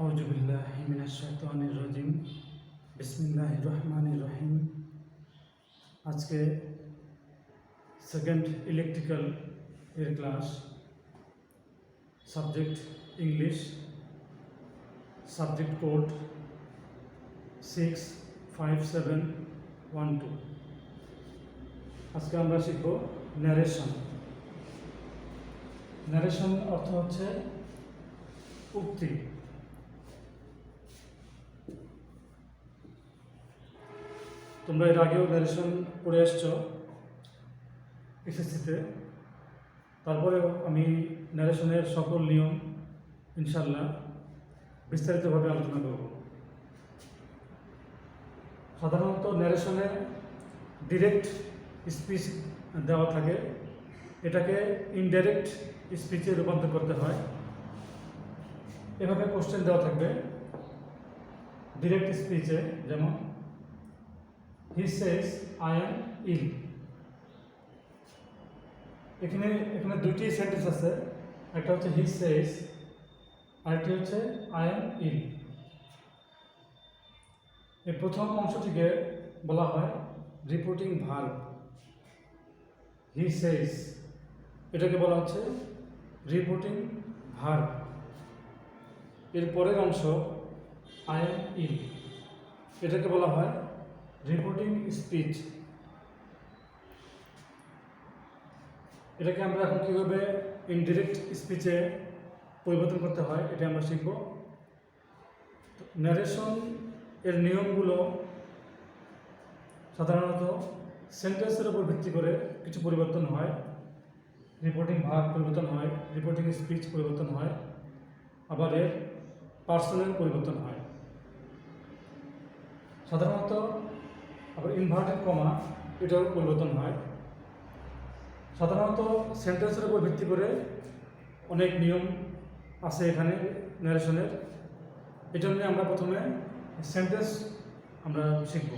আউযু বিল্লাহি মিনাশ শাইতানির রাজিম। বিসমিল্লাহির রহমানির রহিম। আজকে সেকেন্ড ইলেকট্রিক্যাল এর class, subject English, subject code 65712। আজকে আমরা শিখব ন্যারেশন। ন্যারেশন অর্থ হচ্ছে উক্তি। তোমরা এর আগেও ন্যারেশন পড়ে আসছো এসএসসিতে। তারপরেও আমি ন্যারেশনের সকল নিয়ম ইনশাল্লাহ বিস্তারিতভাবে আলোচনা করব। সাধারণত ন্যারেশনে ডিরেক্ট স্পিচ দেওয়া থাকে, এটাকে ইনডাইরেক্ট স্পিচে রূপান্তর করতে হয়। এভাবে কোশ্চেন দেওয়া থাকবে ডিরেক্ট স্পিচে, যেমন হি সেজ আই এম ইল। এখানে দুটি সেন্টেন্স আছে, একটা হচ্ছে হি সেজ, আরেকটি হচ্ছে আই এম ইল। এই প্রথম অংশটিকে বলা হয় রিপোর্টিং ভার্ব। হি সেজ এটাকে বলা হচ্ছে রিপোর্টিং ভার্ব। এর পরের অংশ আই এম ইল, এটাকে বলা হয় রিপোর্টিং স্পিচ। এটাকে আমরা এখন কীভাবে ইনডিরেক্ট স্পিচে পরিবর্তন করতে হয় এটা আমরা শিখব। ন্যারেশন এর নিয়মগুলো সাধারণত সেন্টেন্সের উপর ভিত্তি করে কিছু পরিবর্তন হয়। রিপোর্টিং ভার্ব পরিবর্তন হয়, রিপোর্টিং স্পিচ পরিবর্তন হয়, আবার এর পার্সনের পরিবর্তন হয় সাধারণত। আবার ইনভার্টেড কমা এটাও পরিবর্তন হয়। সাধারণত সেন্টেন্সের উপর ভিত্তি করে অনেক নিয়ম আছে এখানে ন্যারেশনের। এই জন্য আমরা প্রথমে সেন্টেন্স আমরা শিখব,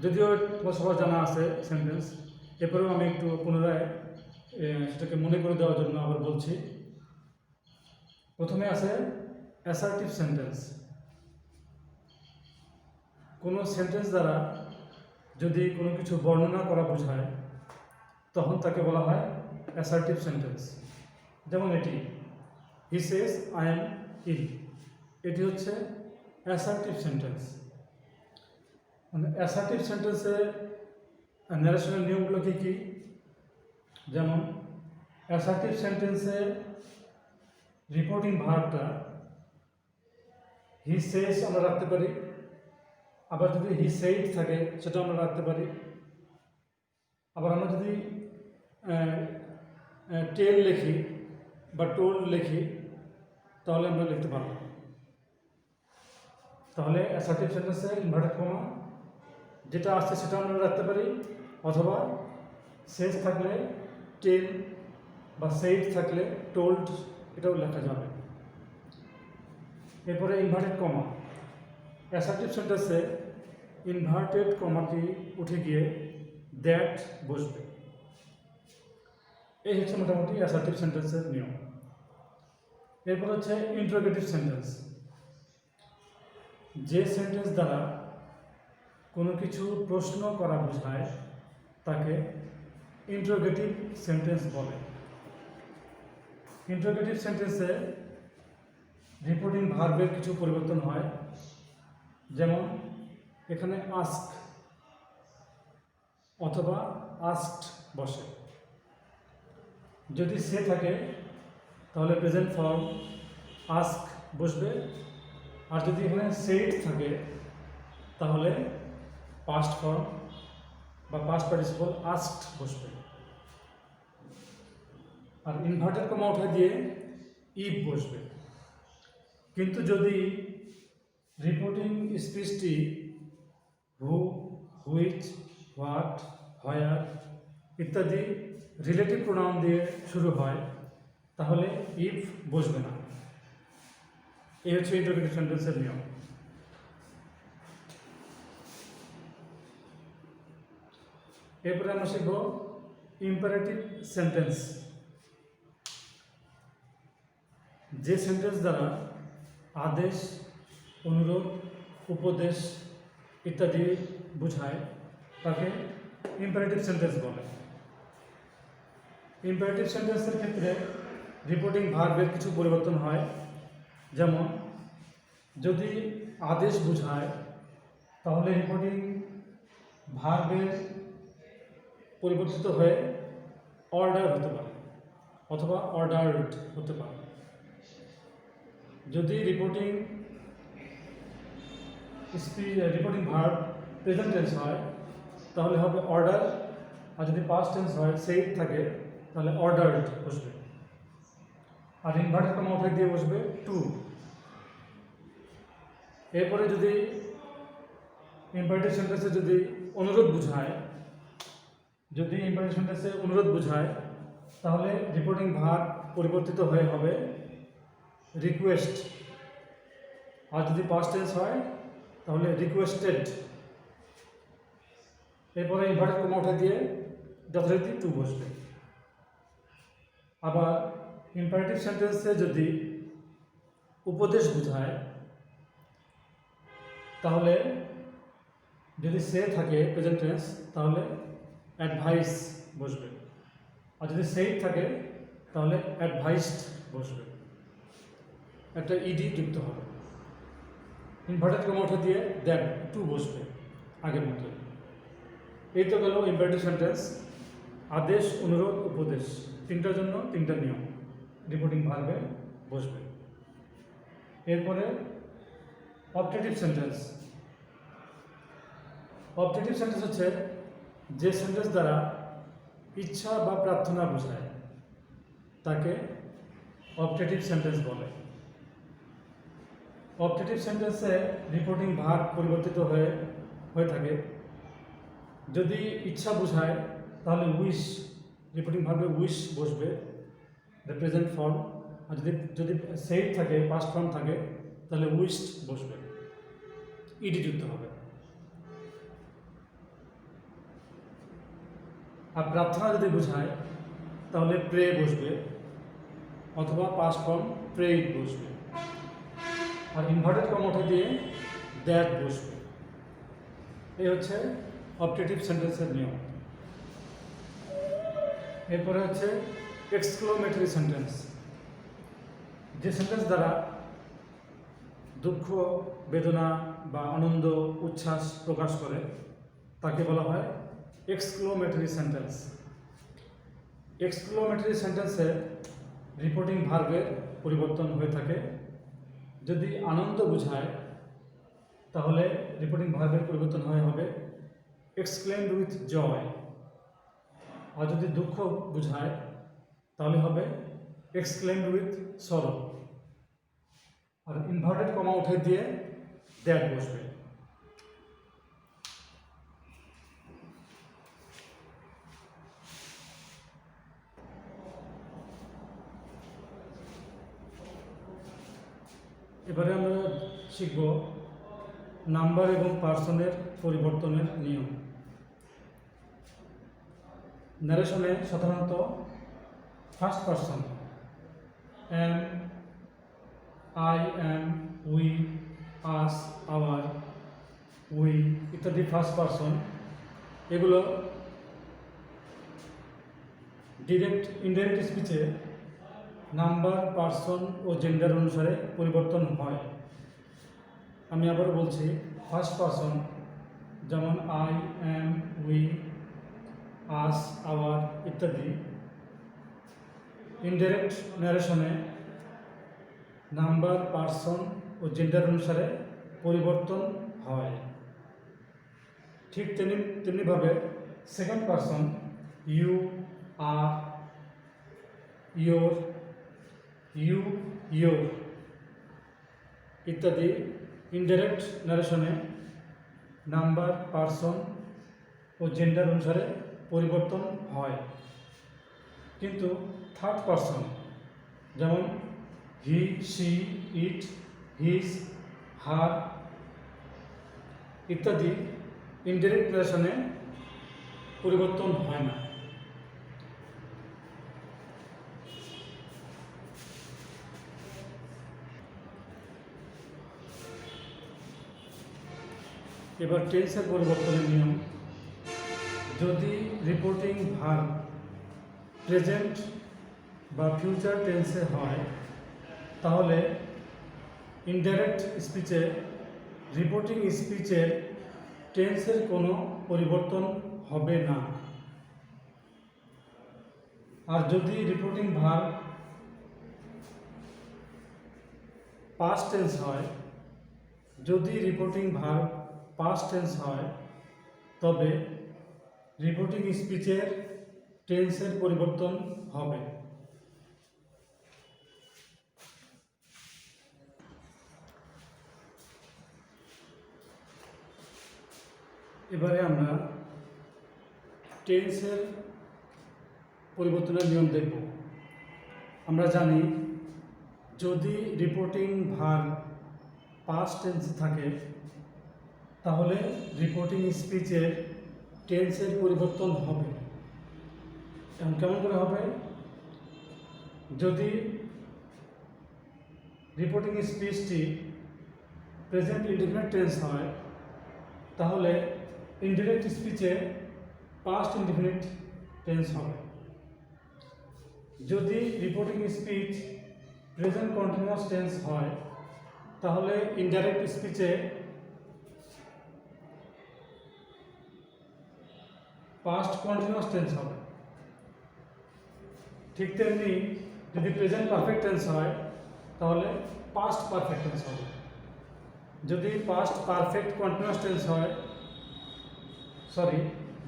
যদিও তোমার সবার জানা আছে সেন্টেন্স, এরপরেও আমি একটু পুনরায় সেটাকে মনে করে দেওয়ার জন্য আবার বলছি। প্রথমে আছে অ্যাসার্টিভ সেন্টেন্স। কোনো সেন্টেন্স দ্বারা যদি কোনো কিছু বর্ণনা করা বোঝায় তখন তাকে বলা হয় অ্যাসার্টিভ সেন্টেন্স। যেমন এটি হি সেজ আই এম ইল, এটি হচ্ছে অ্যাসার্টিভ সেন্টেন্স। মানে অ্যাসার্টিভ সেন্টেন্সের ন্যারেশনের নিয়মগুলো কী কী? যেমন অ্যাসার্টিভ সেন্টেন্সে রিপোর্টিং ভার্বটা হি সেজ আমরা রাখতে পারি, আবার যদি হি সেইড থাকে সেটাও আমরা রাখতে পারি। আবার আমরা যদি টেল লিখি বা টোল্ড লিখি তাহলে আমরা লিখতে পারব। তাহলে অ্যাসার্টিভ সেন্টেন্সে ইনভার্টেড কমা যেটা আসছে সেটা আমরা রাখতে পারি, অথবা সেজ থাকলে টেল বা সেইড থাকলে টোল্ড এটাও লেখা যাবে। এরপরে ইনভার্টেড কমা। অ্যাসার্টিভ সেন্টেন্সে ইনভার্টেড কমাটি উঠে গিয়ে দ্যাট বসবে। এই হচ্ছে মোটামুটি অ্যাসার্টিভ সেন্টেন্সের নিয়ম। এরপর হচ্ছে ইন্টারোগেটিভ সেন্টেন্স। যে সেন্টেন্স দ্বারা কোনো কিছু প্রশ্ন করা বোঝায় তাকে ইন্টারোগেটিভ সেন্টেন্স বলে। ইন্টারোগেটিভ সেন্টেন্সে রিপোর্টিং ভার্বের কিছু পরিবর্তন হয়। যেমন এখানে আস্ক অথবা আস্কড বসে। যদি সে থাকে তাহলে প্রেজেন্ট ফর্ম আস্ক বসবে, আর যদি এখানে সেইড থাকে তাহলে পাস্ট ফর্ম বা পাস্ট পার্টিসিপল আস্কড বসবে। আর ইনভার্টেড কমা উঠা দিয়ে ইফ বসবে। কিন্তু যদি রিপোর্টিং স্পিচটি হু, হুইচ, হোয়াট, হোয়ার ইত্যাদি রিলেটিভ প্রোনাউন দিয়ে শুরু হয় তাহলে ইফ বসবে না। এই হচ্ছে ইন্টারোগেটিভ সেন্টেন্সের নিয়ম। এরপরে আমরা শিখব ইম্পারেটিভ সেন্টেন্স। যে সেন্টেন্স দ্বারা আদেশ, অনুরোধ, উপদেশ ইত্যাদি বোঝায় তাকে ইম্পারেটিভ সেন্টেন্স বলে। ইম্পারেটিভ সেন্টেন্সের ক্ষেত্রে রিপোর্টিং ভার্বের কিছু পরিবর্তন হয়। যেমন যদি আদেশ বোঝায় তাহলে রিপোর্টিং ভার্বের পরিবর্তিত হয়ে অর্ডার হতে পারে অথবা অর্ডারড হতে পারে। যদি রিপোর্টিং ভার্ব প্রেজেন্ট টেন্স হয় তাহলে হবে অর্ডার, আর যদি পাস্ট টেন্স হয় সেই থাকে তাহলে অর্ডারড বসবে। আর ইনভার্টেড কমা উঠে দিয়ে বসবে টু। এরপরে যদি ইম্পারেটিভ সেন্টেন্সে যদি অনুরোধ বোঝায় তাহলে রিপোর্টিং ভার্ব পরিবর্তিত হয়ে হবে রিকোয়েস্ট, আর যদি পাস্ট টেন্স হয় তাহলে রিকোয়েস্টেড। এরপরে ইনভার্টেড কমা উঠে দিয়ে যথারীতি টু বসবে। আবার ইম্পারেটিভ সেন্টেন্সে যদি উপদেশ বোঝায় তাহলে যদি সে থাকে প্রেজেন্ট টেন্স তাহলে অ্যাডভাইস বসবে, আর যদি সেই থাকে তাহলে অ্যাডভাইসড বসবে, একটা ইডি যুক্ত হবে। ইনভার্টেড কমা উঠে দিয়ে দ্যাট টু বসবে আগের মতো। এই তো গেল ইম্পারেটিভ সেন্টেন্স। আদেশ, অনুরোধ, উপদেশ তিনটার জন্য তিনটা নিয়ম রিপোর্টিং ভার্বে বসবে। এরপরে অবজেক্টিভ সেন্টেন্স। অবজেক্টিভ সেন্টেন্স হচ্ছে যে সেন্টেন্স দ্বারা ইচ্ছা বা প্রার্থনা বোঝায় তাকে অবজেক্টিভ সেন্টেন্স বলে। অবজেক্টিভ সেন্টেন্সে রিপোর্টিং ভার্ব পরিবর্তিত হয়ে থাকে। যদি ইচ্ছা বোঝায় তাহলে উইশ, রিপোর্টিং ভার্বে উইশ বসবে, দ্য প্রেজেন্ট ফর্ম। আর যদি সেই থাকে পাস্ট ফর্ম থাকে তাহলে উইশড বসবে, ইডি যুক্ত হবে। আর প্রার্থনা যদি বোঝায় তাহলে প্রে বসবে অথবা পাস্ট ফর্ম প্রেইড বসবে। আর ইনভার্টেড কমা উঠে দিয়ে দ্যাট বসবে। এই হচ্ছে অবজেক্টিভ সেন্টেন্সের নিয়ম। এরপরে হচ্ছে এক্সক্লেমেটরি সেন্টেন্স। যে সেন্টেন্স দ্বারা দুঃখ, বেদনা বা আনন্দ, উচ্ছ্বাস প্রকাশ করে তাকে বলা হয় এক্সক্লেমেটরি সেন্টেন্স। এক্সক্লেমেটরি সেন্টেন্সে রিপোর্টিং ভার্বের পরিবর্তন হয়ে থাকে। যদি আনন্দ বোঝায় তাহলে রিপোর্টিং ভার্বের পরিবর্তন হবে এক্সক্লেমড উইথ জয়, আর যদি দুঃখ বোঝায় তাহলে হবে exclaimed with sorrow. R inverted comma উঠে দিয়ে দ্যাট বসবে। এবারে আমরা শিখব নাম্বার এবং পার্সনের পরিবর্তনের নিয়ম। ন্যারেশনে সাধারণত first person me, I, me, we, us, our, we ইত্যাদি ফার্স্ট পার্সন, এগুলো ডিরেক্ট ইনডাইরেক্ট স্পিচে নাম্বার, পার্সন ও জেন্ডার অনুসারে পরিবর্তন হয়। আমি আবার বলছি, ফার্স্ট পার্সন যেমন I, me, we, us, our ইত্যাদি ইনডাইরেক্ট ন্যারেশনে নাম্বার, পার্সন ও জেন্ডার অনুসারে পরিবর্তন হয়। ঠিক তেমনিভাবে second person you, are, your, you, your ইত্যাদি ইনডাইরেক্ট ন্যারেশনে নাম্বার, পার্সন ও জেন্ডার অনুসারে পরিবর্তন হয়। কিন্তু থার্ড পার্সন যেমন হি, সি, ইট, হিজ, হার ইত্যাদি ইনডাইরেক্ট ন্যারেশনে পরিবর্তন হয় না। এবার টেন্সের পরিবর্তনের নিয়ম। যদি রিপোর্টিং ভার্ব প্রেজেন্ট বা ফিউচার টেন্সে হয় তাহলে ইনডাইরেক্ট স্পিচে রিপোর্টিং স্পিচের টেন্সের কোনো পরিবর্তন হবে না। আর যদি রিপোর্টিং ভার্ব পাস্ট টেন্স হয়, তবে রিপোর্টিং স্পিচের টেন্সের পরিবর্তন হবে। এবারে আমরা টেন্সের পরিবর্তনের নিয়ম দেখব। আমরা জানি যদি রিপোর্টিং ভার্ব পাস্ট টেন্সে থাকে তাহলে রিপোর্টিং স্পিচের টেন্সের পরিবর্তন হবে। এবং কেমন করে হবে? যদি রিপোর্টিং স্পিচটি প্রেজেন্ট ইনডিফিনিট টেন্স হয় তাহলে ইনডিরেক্ট স্পিচে পাস্ট ইনডিফিনিট টেন্স হবে। যদি reporting speech present continuous tense হয় তাহলে ইনডাইরেক্ট স্পিচে পাস্ট কন্টিনিউয়াস টেন্স হবে। ঠিক তেমনি যদি প্রেজেন্ট পারফেক্ট টেন্স হয় তাহলে পাস্ট পারফেক্ট টেন্স হবে। যদি পাস্ট পারফেক্ট কন্টিনিউয়াস টেন্স হয়,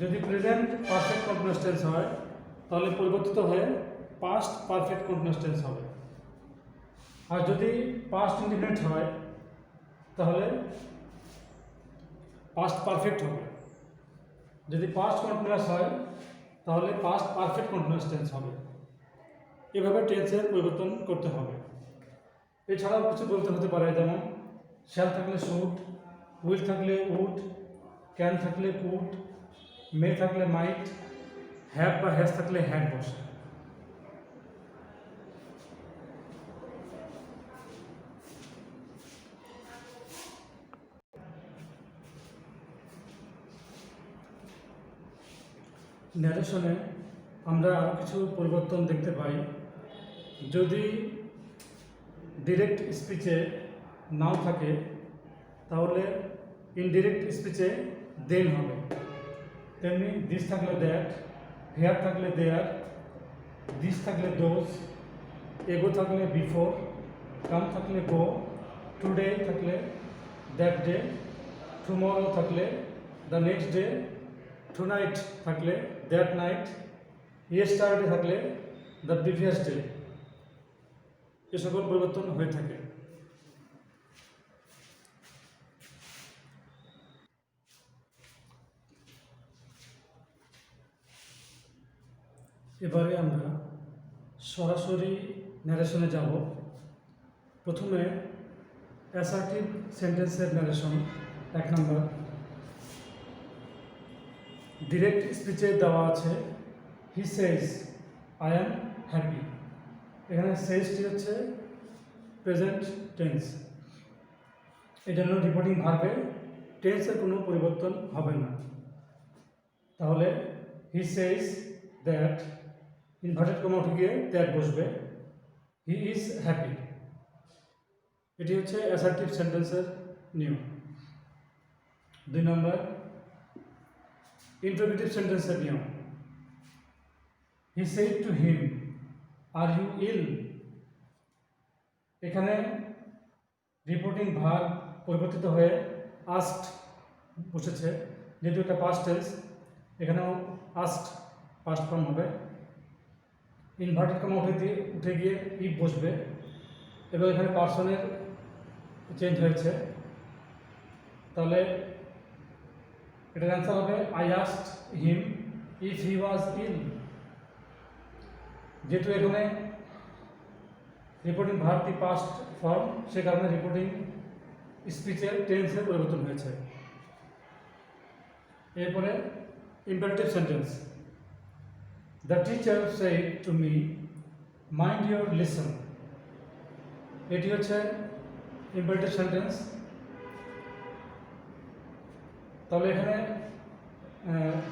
যদি প্রেজেন্ট পারফেক্ট কন্টিনিউয়াস টেন্স হয় তাহলে পরিবর্তিত হয়ে পাস্ট পারফেক্ট কন্টিনিউয়াস টেন্স হবে। আর যদি পাস্ট ইনডিফিনিট হয় তাহলে পাস্ট পারফেক্ট হবে। যদি পাস্ট কন্টিনিউয়াস হয় তাহলে পাস্ট পারফেক্ট কন্টিনিউয়াস টেন্স হবে। এভাবে টেন্সের পরিবর্তন করতে হবে। এছাড়াও কিছু পরিবর্তন হতে পারে, যেমন শ্যাল থাকলে শুড, উইল থাকলে উড, ক্যান থাকলে কুড, মে থাকলে মাইট, হ্যাভ বা হ্যাজ থাকলে হ্যাড বসে। ন্যারেশনে আমরা আরও কিছু পরিবর্তন দেখতে পাই। যদি ডিরেক্ট স্পিচে নাও থাকে তাহলে ইনডিরেক্ট স্পিচে দেন হবে। তেমনি দিস থাকলে দ্যাট, হেয়ার থাকলে দেয়ার, দিস থাকলে দোজ, এগো থাকলে বিফোর, কাম থাকলে গো, টুডে থাকলে দ্যাট ডে, টুমরো থাকলে দ্য নেক্সট ডে, টুনাইট থাকলে দ্যাট নাইট, ইয়েস্টারডে থাকলে দ্য প্রিভিয়াস ডে। এ সকল পরিবর্তন হয়ে থাকে। এবারে আমরা সরাসরি ন্যারেশনে যাব। প্রথমে অ্যাসার্টিভ সেন্টেন্সের ন্যারেশন 1 নম্বর। ডিরেক্ট স্পিচে দেওয়া আছে হি সেজ আই অ্যাম হ্যাপি। এখানে সেজটি হচ্ছে প্রেজেন্ট টেন্স, এই জন্য রিপোর্টিং ভার্বে টেন্সের কোনো পরিবর্তন হবে না। তাহলে হি সেজ দ্যাট, ইনভার্টেড কমা উঠে গিয়ে দ্যাট বসবে, হি ইজ হ্যাপি। এটি হচ্ছে অ্যাসার্টিভ সেন্টেন্সের নিয়ম। 2 নম্বর ইন্টারোগেটিভ সেন্টেন্সের নিয়ম। He said to him are you ill. এখানে রিপোর্টিং ভার্ব পরিবর্তিত হয়ে আস্কড বসেছে, যেহেতু এটা পাস্ট টেন্স এখানেও আস্কড পাস্ট ফর্ম হবে। ইনভার্টেড কমা উঠে গিয়ে ইফ বসবে এবং এখানে পার্সনের চেঞ্জ হয়েছে, তাহলে এটার অ্যান্সার হবে I asked him if he was ill. যেহেতু এখানে রিপোর্টিং ভার্বটি পাস্ট ফর্ম, সে কারণে রিপোর্টিং স্পিচের টেন্সের পরিবর্তন হয়েছে। এরপরে imperative sentence. The teacher said to me mind your lesson. এটি হচ্ছে ইম্পারেটিভ সেন্টেন্স। তাহলে এখানে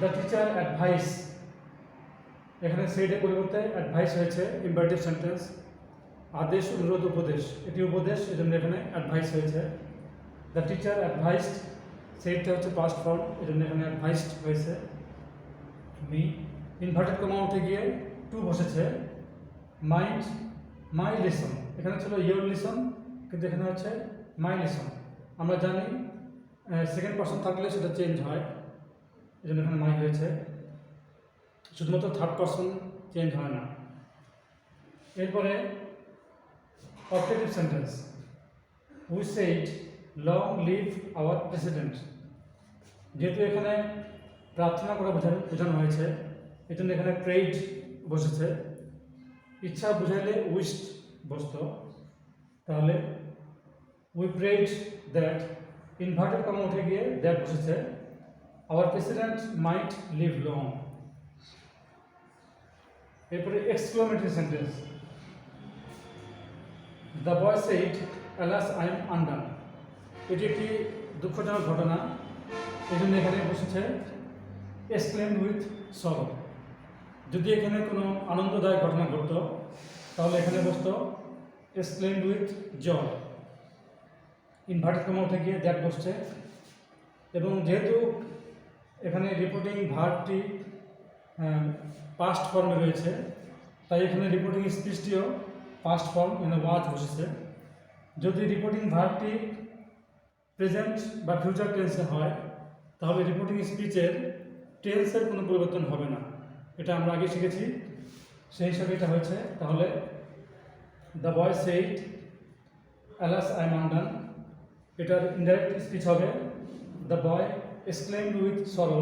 দ্য টিচার অ্যাডভাইস, এখানে সেইডের পরিবর্তে অ্যাডভাইস হয়েছে ইম্পারেটিভ সেন্টেন্স। আদেশ, অনুরোধ, উপদেশ, এটি উপদেশ, এই জন্য এখানে অ্যাডভাইস হয়েছে। দ্য টিচার অ্যাডভাইসড, সেইটা হচ্ছে পাস্ট ফর্ম, এই জন্য এখানে অ্যাডভাইসড হয়েছে। মি, ইনভার্টেড কমা উঠে গিয়ে টু বসেছে। মাইন্ড, মাই লিসন, এখানে ছিল ইয়োর লিসন, কিন্তু এখানে হচ্ছে মাই লিসন। আমরা জানি সেকেন্ড পার্সন থাকলে সেটা চেঞ্জ হয়, এই জন্য এখানে মাই হয়েছে। শুধুমাত্র থার্ড পার্সন চেঞ্জ হয় না। এরপরে objective sentence, we said long live our president. যেহেতু এখানে প্রার্থনা করা বোঝানো হয়েছে, এই জন্য এখানে প্রেইড বসেছে। ইচ্ছা বুঝাইলে উইশড বসত, তাহলে we prayed that, inverted comma উঠে গিয়ে দ্যাট বসেছে। Our president might live long. এরপরে exclamatory sentence, the boy said alas I am undone. এটি একটি দুঃখজনক ঘটনা, এই জন্য এখানে বসেছে এক্সক্লেমড উইথ সরো। যদি এখানে কোনো আনন্দদায়ক ঘটনা ঘটত তাহলে এখানে বসত exclaimed with joy. Inverted comma উঠে গিয়ে দ্যাট বসছে, এবং যেহেতু এখানে রিপোর্টিং ভার্বটি পাস্ট ফর্মে রয়েছে, তাই এখানে রিপোর্টিং স্পিচটিও পাস্ট ফর্ম মানে ওয়াজ বসেছে। যদি রিপোর্টিং ভার্বটি প্রেজেন্ট বা ফিউচার টেন্সে হয় তাহলে রিপোর্টিং স্পিচের টেন্সের কোনো পরিবর্তন হবে না, এটা আমরা আগে শিখেছি, সেই হিসাবে এটা হয়েছে। তাহলে the boy said alas I am undone, এটার ইনডাইরেক্ট স্পিচ হবে the boy exclaimed with sorrow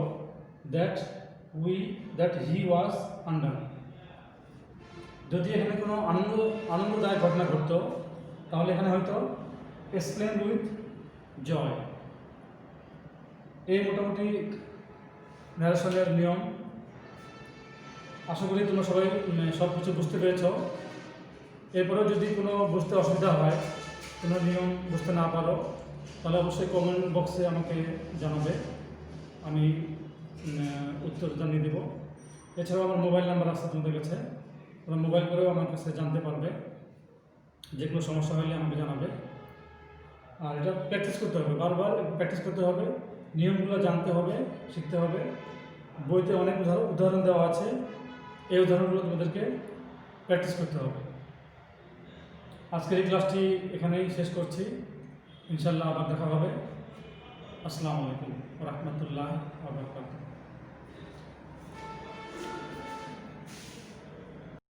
that he was undone. যদি এখানে কোনো আনন্দদায়ক ঘটনা ঘটত তাহলে এখানে হয়তো এক্সক্লেমড উইথ জয়। এই মোটামুটি ন্যারেশনের নিয়ম। আশা করি তোমরা সবাই সব কিছু বুঝতে পেরেছ। এরপরেও যদি কোনো বুঝতে অসুবিধা হয়, কোনো নিয়ম বুঝতে না পারো, তাহলে অবশ্যই কমেন্ট বক্সে আমাকে জানাবে, আমি উত্তর জানিয়ে দেবো। এছাড়াও আমার মোবাইল নাম্বার আছে তোমাদের কাছে, তোমরা মোবাইল করেও আমার কাছে জানতে পারবে, যে কোনো সমস্যা হলে আমাকে জানাবে। আর এটা প্র্যাকটিস করতে হবে, বারবার প্র্যাকটিস করতে হবে, নিয়মগুলো জানতে হবে, শিখতে হবে। বইতে অনেক উদাহরণ দেওয়া আছে, এই উদাহরণগুলো তোমাদেরকে প্র্যাকটিস করতে হবে। আজকের এই ক্লাসটি এখানেই শেষ করছি, ইনশাল্লাহ আবার দেখা হবে। আসসালামু আলাইকুম ওয়া রাহমাতুল্লাহি ওয়া বারাকাতুহু।